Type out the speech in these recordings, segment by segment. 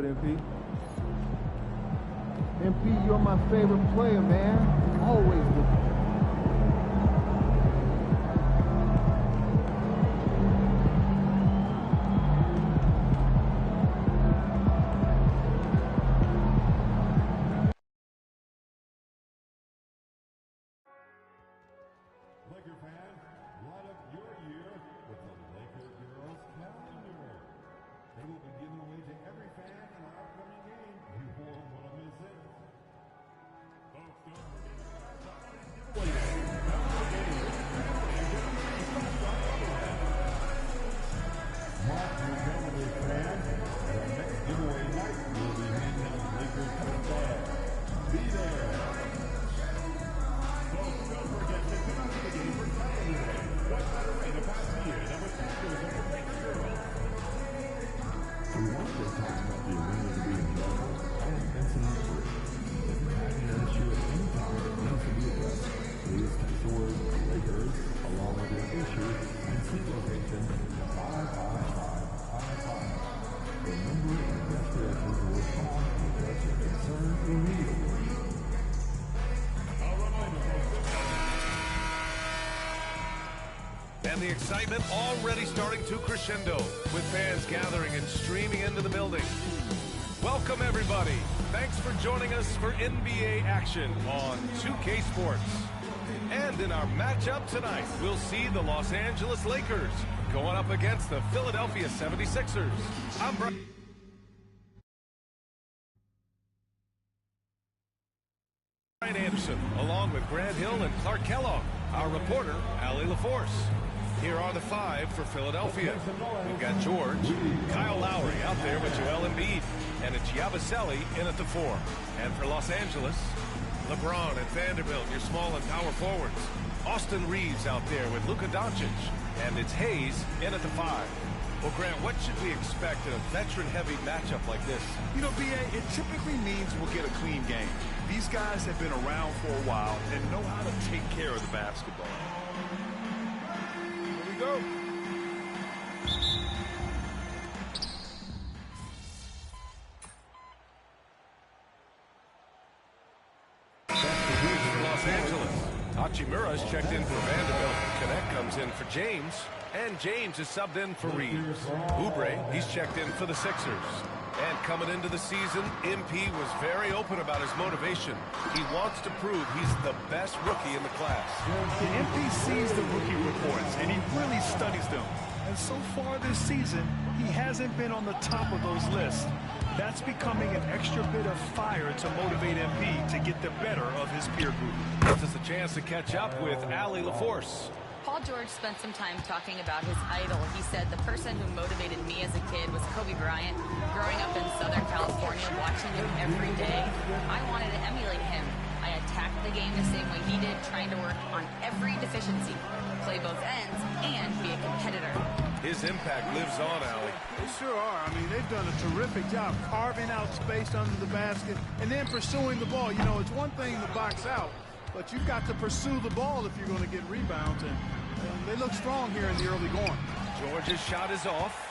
good, MP. MP, you're my favorite player, man. Always good. Laker fans, light up your year with the Laker Girls calendar. They will be given away to every fan in our upcoming game. You won't want to miss it. Folks, don't forget giveaway day. Mark your calendar, fans. Our next giveaway night will be handing out Lakers cup bags. Be there. Folks, don't forget to come out to the game for calendar day. What better way to pass the year than with pictures of the Laker girls? We want to talk about the arena to be enjoyable and incident free. If you're having an issue at any time that needs to be addressed, please text the word Lakers along with your issue and seat location to 55555. Remember, investigators will respond and address your concern immediately. And the excitement already starting to crescendo with fans gathering and streaming into the building. Welcome, everybody. Thanks for joining us for NBA action on 2K Sports. And in our matchup tonight, we'll see the Los Angeles Lakers going up against the Philadelphia 76ers. I'm Brian Anderson, along with Grant Hill and Clark Kellogg, our reporter, Allie LaForce. Here are the five for Philadelphia. We've got George, Kyle Lowry out there with Joel Embiid, and it's Yabusele in at the 4. And for Los Angeles, LeBron and Vanderbilt, your small and power forwards. Austin Reeves out there with Luka Doncic, and it's Hayes in at the 5. Well, Grant, what should we expect in a veteran-heavy matchup like this? You know, B.A., it typically means we'll get a clean game. These guys have been around for a while and know how to take care of the basketball. Here we go. For Los Angeles, Hachimura's checked in for Vanderbilt. Cadet comes in for James. And James is subbed in for Reeves. Oubre, he's checked in for the Sixers. And coming into the season, MP was very open about his motivation. He wants to prove he's the best rookie in the class. The MP sees the rookie reports, and he really studies them. And so far this season, he hasn't been on the top of those lists. That's becoming an extra bit of fire to motivate MP to get the better of his peer group. Gives us a chance to catch up with Allie LaForce. Paul George spent some time talking about his idol. He said, the person who motivated me as a kid was Kobe Bryant. Growing up in Southern California, watching him every day, I wanted to emulate him. I attacked the game the same way he did, trying to work on every deficiency, play both ends, and be a competitor. His impact lives on, Allie. They sure are. I mean, they've done a terrific job carving out space under the basket and then pursuing the ball. You know, it's one thing to box out, but you've got to pursue the ball if you're going to get rebounds, and they look strong here in the early going. George's shot is off.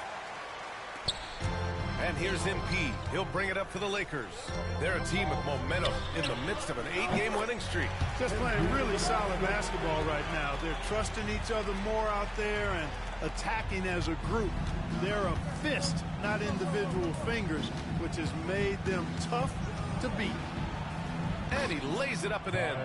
And here's MP. He'll bring it up for the Lakers. They're a team with momentum in the midst of an 8-game winning streak. Just playing really solid basketball right now. They're trusting each other more out there and attacking as a group. They're a fist, not individual fingers, which has made them tough to beat. And he lays it up and in.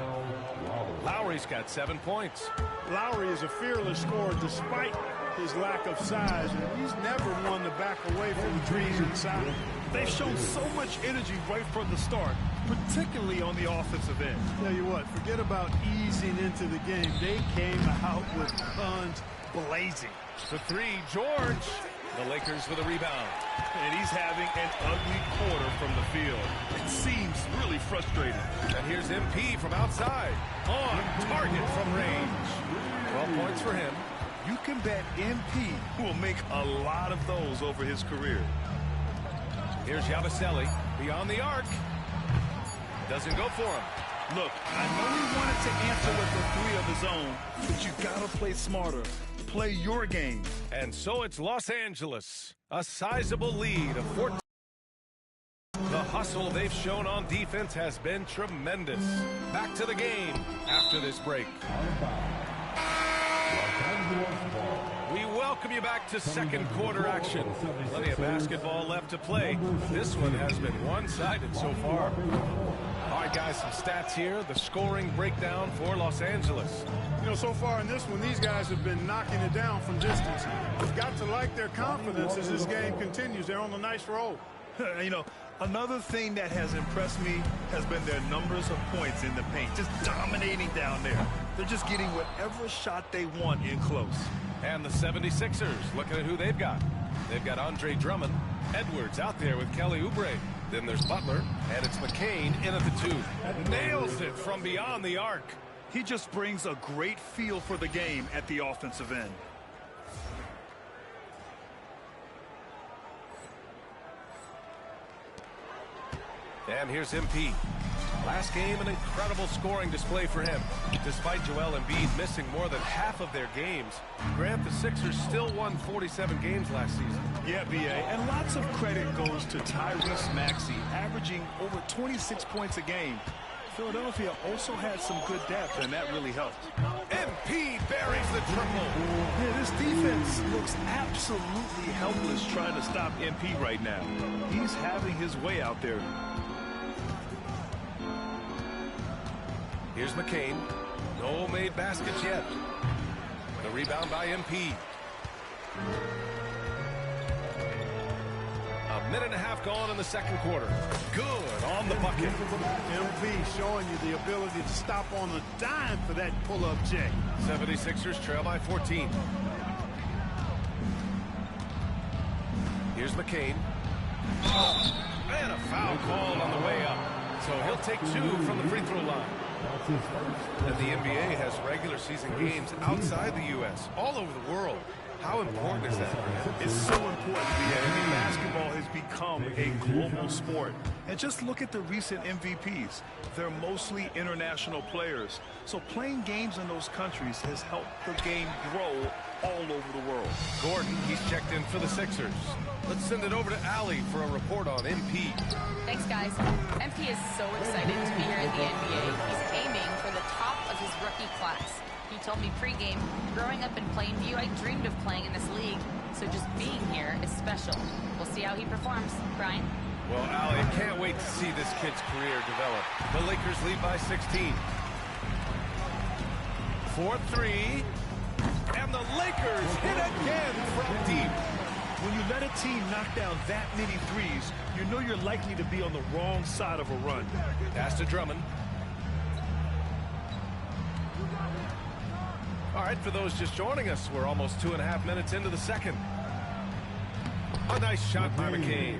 Lowry's got 7 points. Lowry is a fearless scorer despite his lack of size, and he's never one to back away from the trees inside. They've shown so much energy right from the start, particularly on the offensive end. Tell you what, forget about easing into the game. They came out with guns blazing. The 3, George. The Lakers with a rebound. And he's having an ugly quarter from the field. It seems really frustrating. And here's MP from outside. On target from range. 12 points for him. You can bet MP will make a lot of those over his career. Here's Yabusele beyond the arc. Doesn't go for him. Look, I know he wanted to answer with the 3 of his own, but you gotta play smarter. Play your game. And so it's Los Angeles. A sizable lead of 14. hustle they've shown on defense has been tremendous. Back to the game after this break. We welcome you back to second quarter action. Plenty of basketball left to play. This one has been one-sided so far. All right, guys, some stats here. The scoring breakdown for Los Angeles. You know, so far in this one, these guys have been knocking it down from distance. You've got to like their confidence as this game continues. They're on a nice roll. You know, another thing that has impressed me has been their numbers of points in the paint. Just dominating down there. They're just getting whatever shot they want in close. And the 76ers, looking at who they've got. They've got Andre Drummond, Edwards out there with Kelly Oubre. Then there's Butler, and it's McCain in at the 2. Nails it from beyond the arc. He just brings a great feel for the game at the offensive end. And here's MP. Last game, an incredible scoring display for him. Despite Joel Embiid missing more than half of their games, Grant, the Sixers still won 47 games last season. Yeah, B.A., and lots of credit goes to Tyrese Maxey, averaging over 26 points a game. Philadelphia also had some good depth, and that really helped. MP buries the triple. Yeah, this defense looks absolutely helpless trying to stop MP right now. He's having his way out there. Here's McCain. No made baskets yet. The rebound by MP. A minute and a half gone in the second quarter. Good on the bucket. MP showing you the ability to stop on a dime for that pull-up J. 76ers trail by 14. Here's McCain. And a foul called on the way up. So he'll take 2 from the free throw line. And the NBA has regular season games outside the U.S., all over the world. How important is that? It's so important. Basketball has become a global sport. And just look at the recent MVPs. They're mostly international players. So playing games in those countries has helped the game grow all over the world. Gordon, he's checked in for the Sixers. Let's send it over to Allie for a report on MP. Thanks, guys. MP is so excited to be here in the NBA. He's aiming for the top of his rookie class. He told me pregame, growing up in Plainview, I dreamed of playing in this league. So just being here is special. We'll see how he performs. Brian? Well, Allie, I can't wait to see this kid's career develop. The Lakers lead by 16. 4-3. And the Lakers hit again from deep. When you let a team knock down that many threes, you know you're likely to be on the wrong side of a run. Pass to Drummond. All right, for those just joining us, we're almost 2.5 minutes into the second. A nice shot by McCain.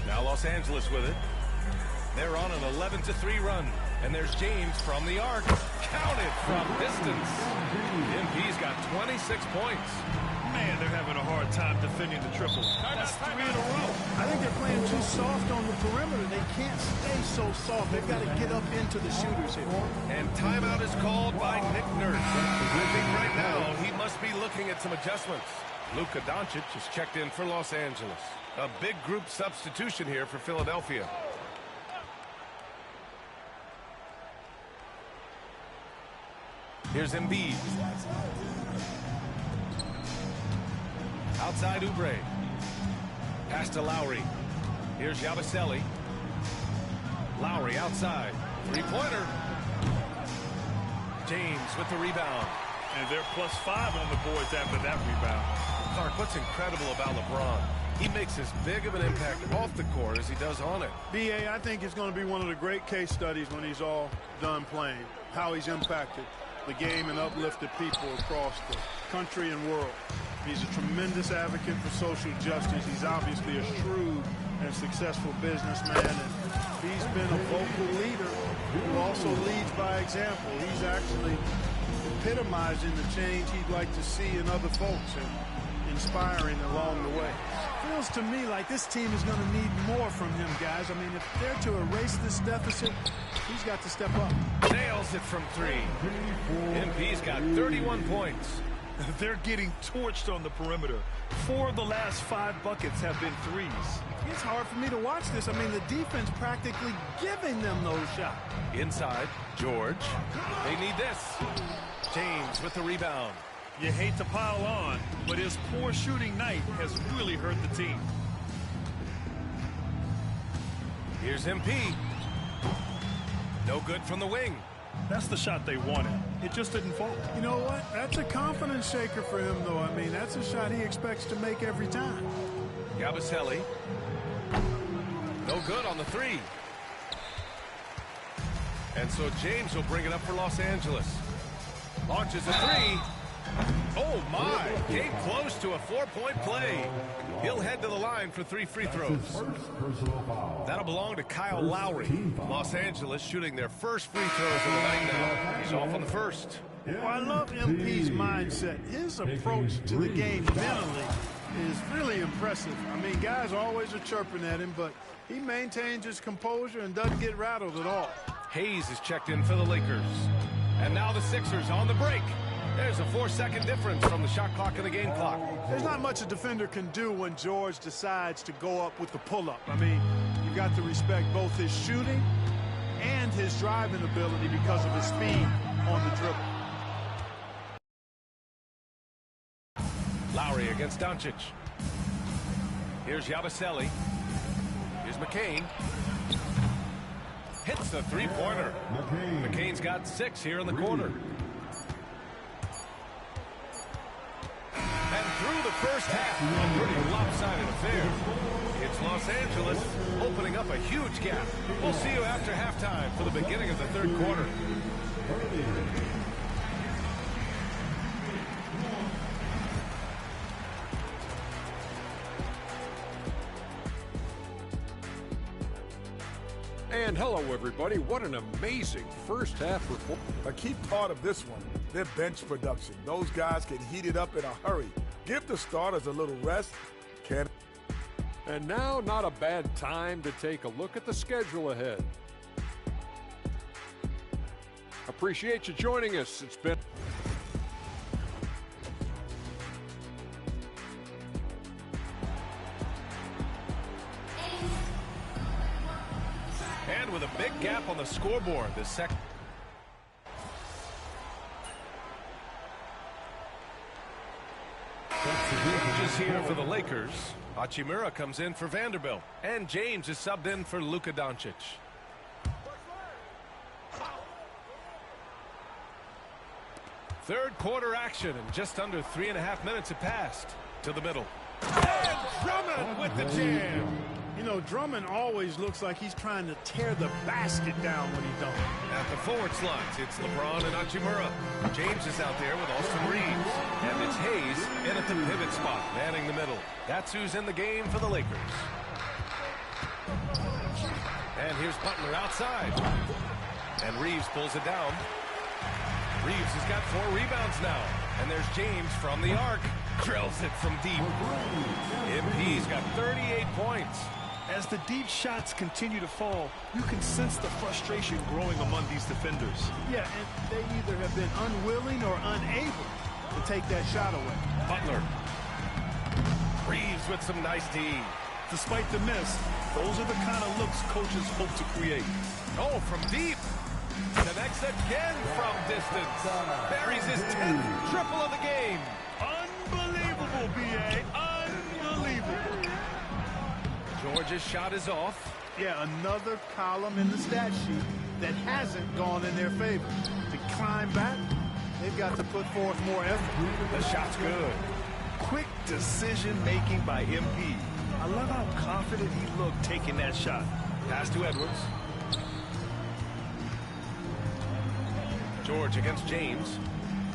Now Los Angeles with it. They're on an 11-3 run. And there's James from the arc. Counted from distance. MP's got 26 points. Man, they're having a hard time defending the triple. That's 3 in a row. I think they're playing too soft on the perimeter. They can't stay so soft. They've got to get up into the shooters here. And timeout is called by Nick Nurse. I think right now he must be looking at some adjustments. Luka Doncic is checked in for Los Angeles. A big group substitution here for Philadelphia. Here's Embiid. Outside Oubre. Pass to Lowry. Here's Yabusele. Lowry outside. Three-pointer. James with the rebound. And they're +5 on the boards after that rebound. Clark, what's incredible about LeBron? He makes as big of an impact off the court as he does on it. B.A., I think it's going to be one of the great case studies when he's all done playing. How he's impacted the game and uplifted people across the country and world. He's a tremendous advocate for social justice. He's obviously a shrewd and successful businessman, and he's been a vocal leader who also leads by example. He's actually epitomizing the change he'd like to see in other folks and inspiring along the way. Feels to me like this team is going to need more from him, guys. I mean, if they're to erase this deficit, he's got to step up. Nails it from 3. MP's got 31 points. They're getting torched on the perimeter. 4 of the last 5 buckets have been threes. It's hard for me to watch this. I mean, the defense practically giving them those shots. Inside, George. They need this. James with the rebound. You hate to pile on, but his poor shooting night has really hurt the team. Here's MP. No good from the wing. That's the shot they wanted. It just didn't fall. You know what? That's a confidence shaker for him, though. I mean, that's a shot he expects to make every time. Yabusele. No good on the 3. And so James will bring it up for Los Angeles. Launches a 3. Oh, my. Came close to a 4-point play. He'll head to the line for 3 free throws. That'll belong to Kyle Lowry. Los Angeles shooting their first free throws of the night now. He's off on the first. Well, I love MP's mindset. His approach to the game mentally is really impressive. I mean, guys always are chirping at him, but he maintains his composure and doesn't get rattled at all. Hayes is checked in for the Lakers. And now the Sixers on the break. There's a 4-second difference from the shot clock and the game clock. There's not much a defender can do when George decides to go up with the pull-up. I mean, you've got to respect both his shooting and his driving ability because of his speed on the dribble. Lowry against Doncic. Here's Yabusele. Here's McCain. Hits the 3-pointer. McCain's got 6 here in the quarter. And through the first half, a pretty lopsided affair. It's Los Angeles opening up a huge gap. We'll see you after halftime for the beginning of the third quarter. And hello, everybody. What an amazing first half report. A key part of this one, their bench production. Those guys can heat it up in a hurry. Give the starters a little rest. And now, not a bad time to take a look at the schedule ahead. Appreciate you joining us. It's been... And with a big gap on the scoreboard, the second. Changes here for the Lakers. Hachimura comes in for Vanderbilt. And James is subbed in for Luka Doncic. Third quarter action, and just under 3.5 minutes have passed. To the middle. And Drummond with the jam. You know, Drummond always looks like he's trying to tear the basket down when he dunks. At the forward slots, it's LeBron and Hachimura. James is out there with Austin Reeves. And it's Hayes in at the pivot spot, manning the middle. That's who's in the game for the Lakers. And here's Butler outside. And Reeves pulls it down. Reeves has got 4 rebounds now. And there's James from the arc. Drills it from deep. MP's got 38 points. As the deep shots continue to fall, you can sense the frustration growing among these defenders. Yeah, and they either have been unwilling or unable to take that shot away. Butler. Reeves with some nice D. Despite the miss, those are the kind of looks coaches hope to create. Oh, from deep. Connects again from distance. Buries his 10th triple of the game. Unbelievable, B.A. Unbelievable. George's shot is off. Yeah, another column in the stat sheet that hasn't gone in their favor. To climb back, they've got to put forth more effort. The shot's good. Quick decision-making by MP. I love how confident he looked taking that shot. Pass to Edwards. George against James.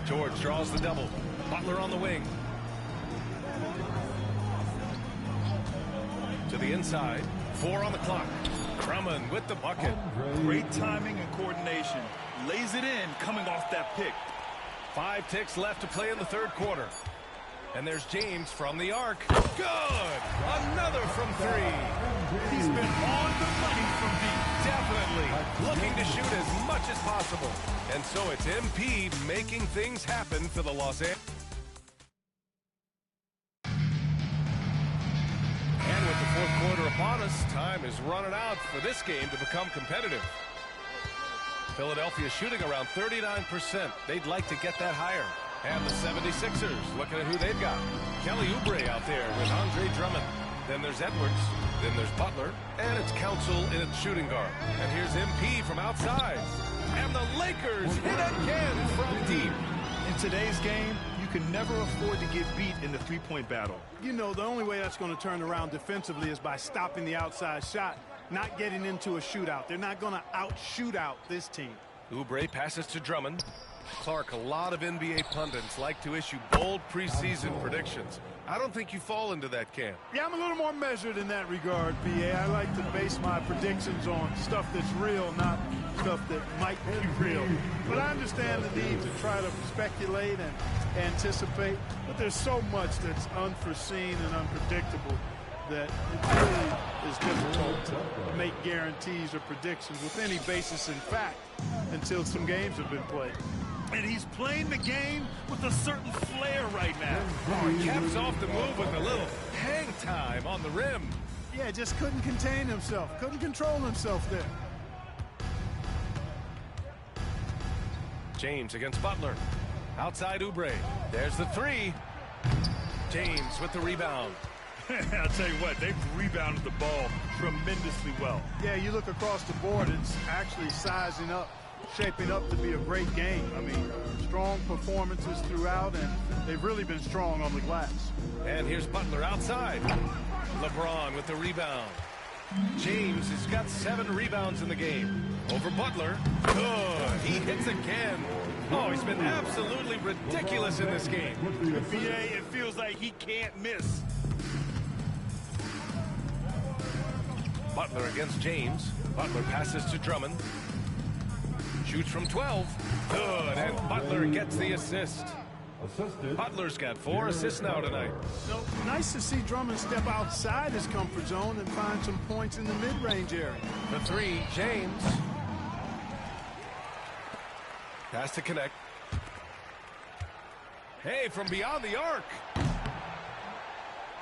George draws the double. Butler on the wing. To the inside. 4 on the clock. Drummond with the bucket. Great timing and coordination. Lays it in coming off that pick. 5 ticks left to play in the third quarter. And there's James from the arc. Good! Another from 3. He's been on the money from deep. Definitely looking to shoot as much as possible. And so it's MP making things happen for the Los Angeles. this. Time is running out for this game to become competitive. Philadelphia shooting around 39%. They'd like to get that higher. And the 76ers looking at who they've got. Kelly Oubre out there with Andre Drummond. Then there's Edwards. Then there's Butler. And it's Council in its shooting guard. And here's MP from outside. And the Lakers hit again from deep. In today's game, you can never afford to get beat in the three-point battle. You know, the only way that's going to turn around defensively is by stopping the outside shot, not getting into a shootout. They're not going to out-shoot out this team. Oubre passes to Drummond. Clark, a lot of NBA pundits like to issue bold preseason predictions. I don't think you fall into that camp. Yeah, I'm a little more measured in that regard, PA. I like to base my predictions on stuff that's real, not stuff that might be real. But I understand the need to try to speculate and anticipate. But there's so much that's unforeseen and unpredictable that it really is difficult to make guarantees or predictions with any basis in fact until some games have been played. And he's playing the game with a certain flair right now. He caps off the move with a little hang time on the rim. Yeah, just couldn't contain himself, couldn't control himself there. James against Butler. Outside Oubre. There's the three. James with the rebound. I'll tell you what, they've rebounded the ball tremendously well. Yeah, you look across the board, it's actually sizing up, shaping up to be a great game. I mean, strong performances throughout, and they've really been strong on the glass. And here's Butler outside. LeBron with the rebound. James has got 7 rebounds in the game. Over Butler. Good. He hits again. Oh, he's been absolutely ridiculous in this game. PA, it feels like he can't miss. Butler against James. Butler passes to Drummond. Shoots from 12. Good, and Butler gets the assist. Butler's got 4 assists now tonight. So nice to see Drummond step outside his comfort zone and find some points in the mid-range area. The 3, James. Pass to connect. Hey, from beyond the arc.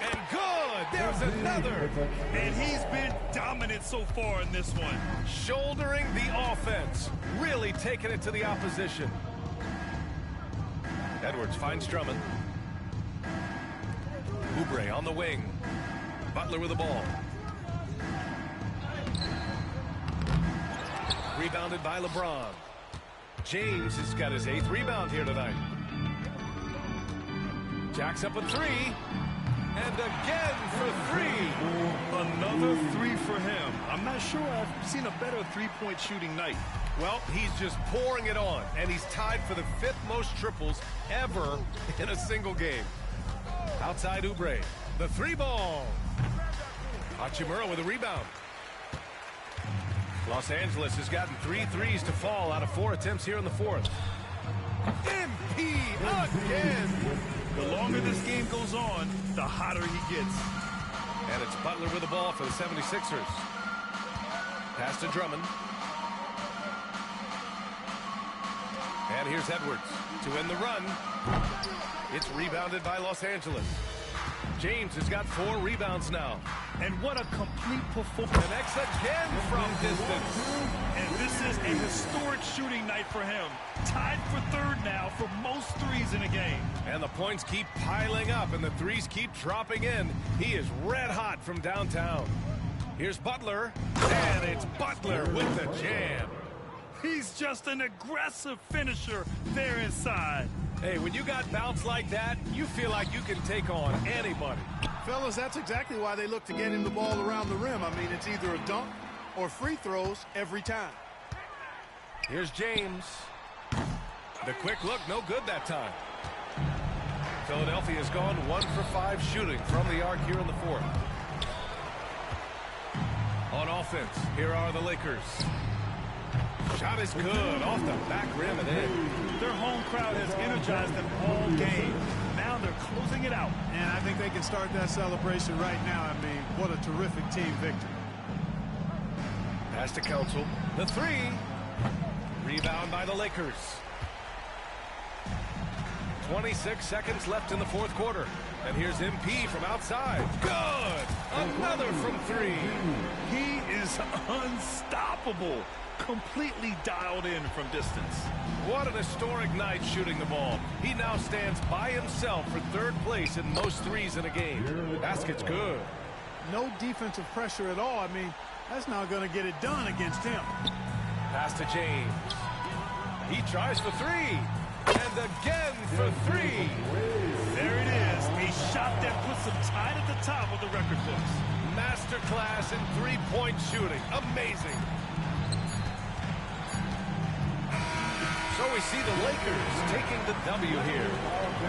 And good! There's another! And he's been dominant so far in this one. Shouldering the offense. Really taking it to the opposition. Edwards finds Drummond. Oubre on the wing. Butler with the ball. Rebounded by LeBron. James has got his 8th rebound here tonight. Jacks up a 3. And again for 3. Another 3 for him. I'm not sure I've seen a better three-point shooting night. Well, he's just pouring it on, and he's tied for the 5th most triples ever in a single game. Outside Oubre, the 3-ball. Hachimura with a rebound. Los Angeles has gotten 3 threes to fall out of 4 attempts here in the 4th. MP again. The longer this game goes on, the hotter he gets. And it's Butler with the ball for the 76ers. Pass to Drummond. And here's Edwards to end the run. It's rebounded by Los Angeles. James has got 4 rebounds now. And what a complete performance. Connects again from distance. And this is a historic shooting night for him. Tied for 3rd now for most threes in a game. And the points keep piling up and the threes keep dropping in. He is red hot from downtown. Here's Butler. And it's Butler with the jam. He's just an aggressive finisher there inside. Hey, when you got bounce like that, you feel like you can take on anybody. Fellas, that's exactly why they look to get him the ball around the rim. I mean, it's either a dunk or free throws every time. Here's James. The quick look, no good that time. Philadelphia has gone 1 for 5 shooting from the arc here in the 4th. On offense, here are the Lakers. Shot is good off the back rim and in. Their home crowd has energized them all game. Now they're closing it out. And I think they can start that celebration right now. I mean, what a terrific team victory. Pass to Council. The 3. Rebound by the Lakers. 26 seconds left in the fourth quarter. And here's MP from outside. Good! Another from three. He is unstoppable. Completely dialed in from distance. What an historic night shooting the ball. He now stands by himself for third place in most threes in a game. Basket's good. No defensive pressure at all. I mean, that's not going to get it done against him. Pass to James. He tries for three. And again for three. There it is. A shot that puts him tied at the top of the record books. Masterclass in three-point shooting. Amazing. So we see the Lakers taking the W here.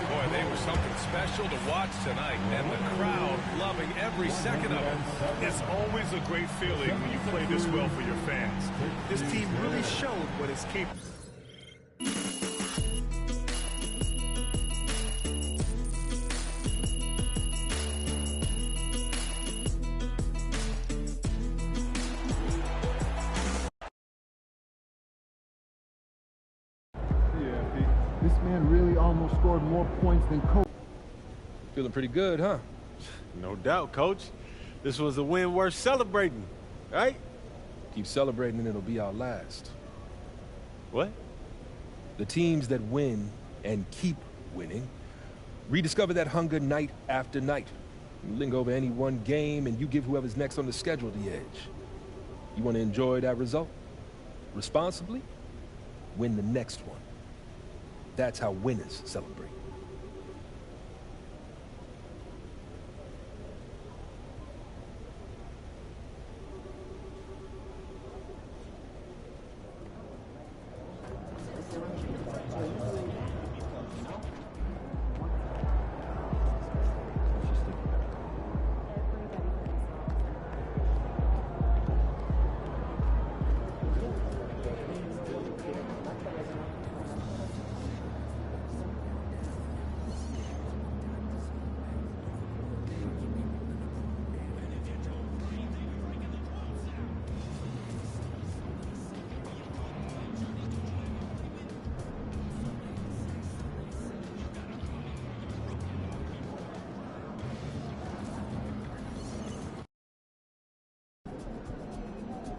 Boy, they were something special to watch tonight, and the crowd loving every second of it. It's always a great feeling when you play this well for your fans. This team really showed what it's capable of. This man really almost scored more points than Kobe. Feeling pretty good, huh? No doubt, Coach. This was a win worth celebrating, right? Keep celebrating and it'll be our last. What? The teams that win and keep winning rediscover that hunger night after night. You linger over any one game and you give whoever's next on the schedule the edge. You want to enjoy that result? Responsibly? Win the next one. That's how winners celebrate.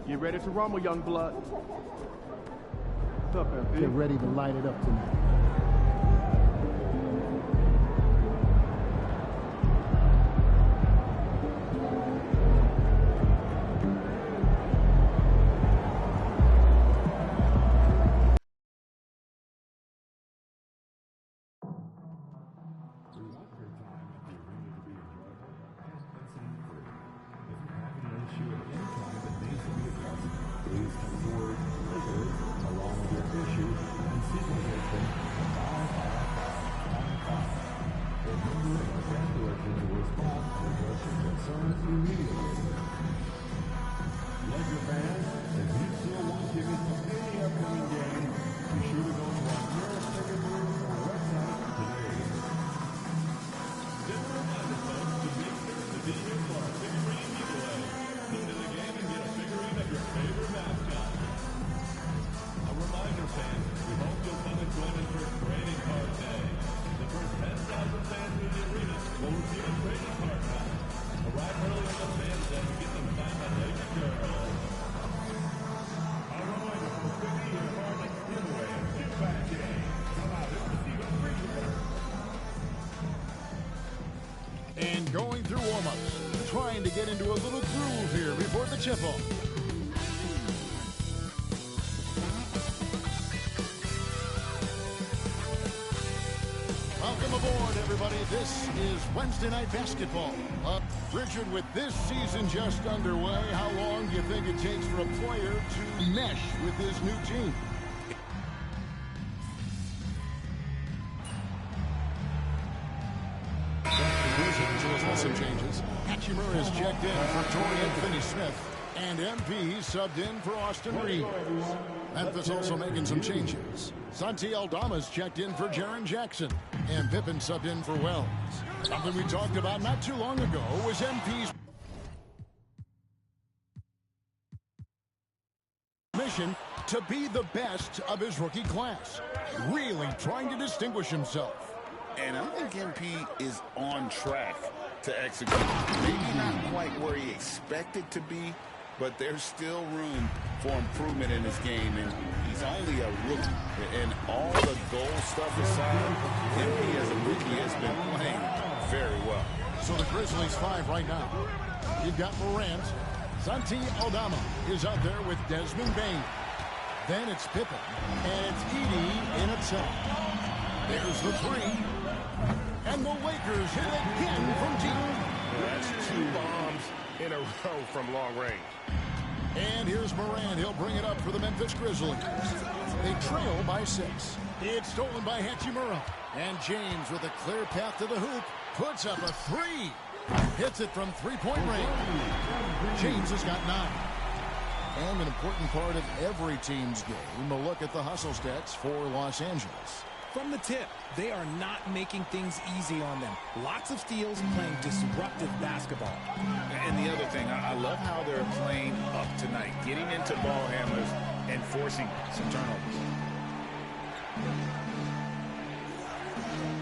You ready to rumble, young blood? What's up, MP? Get ready to light it up tonight. And going through warm-ups, trying to get into a little groove here before the tip-off. Welcome aboard, everybody. This is Wednesday Night Basketball. Richard, with this season just underway, how long do you think it takes for a player to mesh with his new team? Some changes. Hatchimer has checked in for Torian Finney-Smith, and MP subbed in for Austin Reeves. Memphis also making some changes. Santi Aldama's checked in for Jaren Jackson, and Pippen subbed in for Wells. Something we talked about not too long ago was MP's mission to be the best of his rookie class, really trying to distinguish himself. And I think MP is on track to execute. Maybe not quite where he expected to be, but there's still room for improvement in his game, and he's only a rookie. And all the goal stuff aside, MP as a rookie has been playing very well. So the Grizzlies 5 right now. You've got Morant. Santi Aldama is out there with Desmond Bain. Then it's Pippen, and it's Edey in at 7. There's the 3. And the Lakers hit again from deep. That's 2 bombs in a row from long range. And here's Morant. He'll bring it up for the Memphis Grizzlies. They trail by 6. It's stolen by Hachimura. And James with a clear path to the hoop puts up a 3. Hits it from three-point range. James has got 9. And an important part of every team's game, a look at the hustle stats for Los Angeles. From the tip, they are not making things easy on them. Lots of steals, playing disruptive basketball. And the other thing, I love how they're playing up tonight, getting into ball handlers and forcing some turnovers.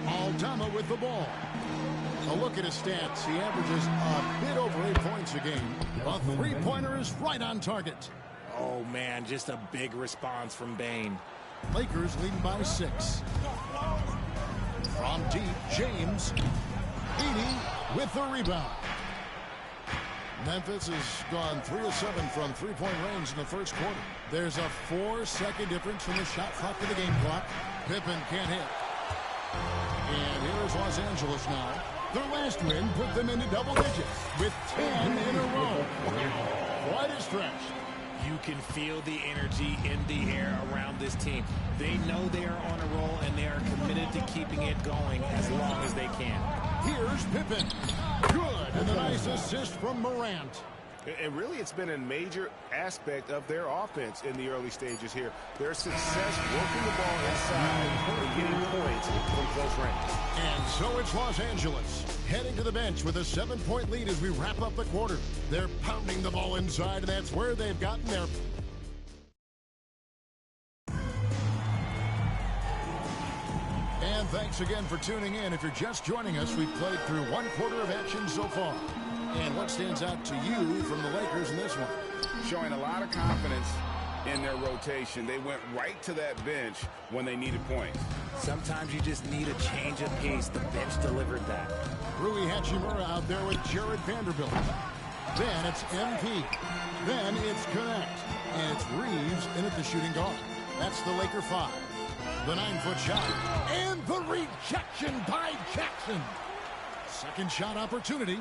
Aldama with the ball. A look at his stats. He averages a bit over 8 points a game. A three-pointer is right on target. Oh, man, just a big response from Bain. Lakers leading by 6. From deep, James. Edey with the rebound. Memphis has gone 3 of 7 from three-point range in the first quarter. There's a 4-second difference from the shot clock to the game clock. Pippen can't hit. And here's Los Angeles now. Their last win put them into double digits with 10 in a row. Quite a stretch. You can feel the energy in the air around this team. They know they are on a roll, and they are committed to keeping it going as long as they can. Here's Pippen. Good. And a nice assist from Morant. And really, it's been a major aspect of their offense in the early stages here. Their success working the ball inside and getting points from close range. And so it's Los Angeles heading to the bench with a 7-point lead as we wrap up the quarter. They're pounding the ball inside, and that's where they've gotten their... And thanks again for tuning in. If you're just joining us, we've played through 1 quarter of action so far. And what stands out to you from the Lakers in this one? Showing a lot of confidence in their rotation. They went right to that bench when they needed points. Sometimes you just need a change of pace. The bench delivered that. Rui Hachimura out there with Jared Vanderbilt. Then it's MP. Then it's Connect. And it's Reeves in at the shooting guard. That's the Laker 5. The 9-foot shot. And the rejection by Jackson. Second shot opportunity.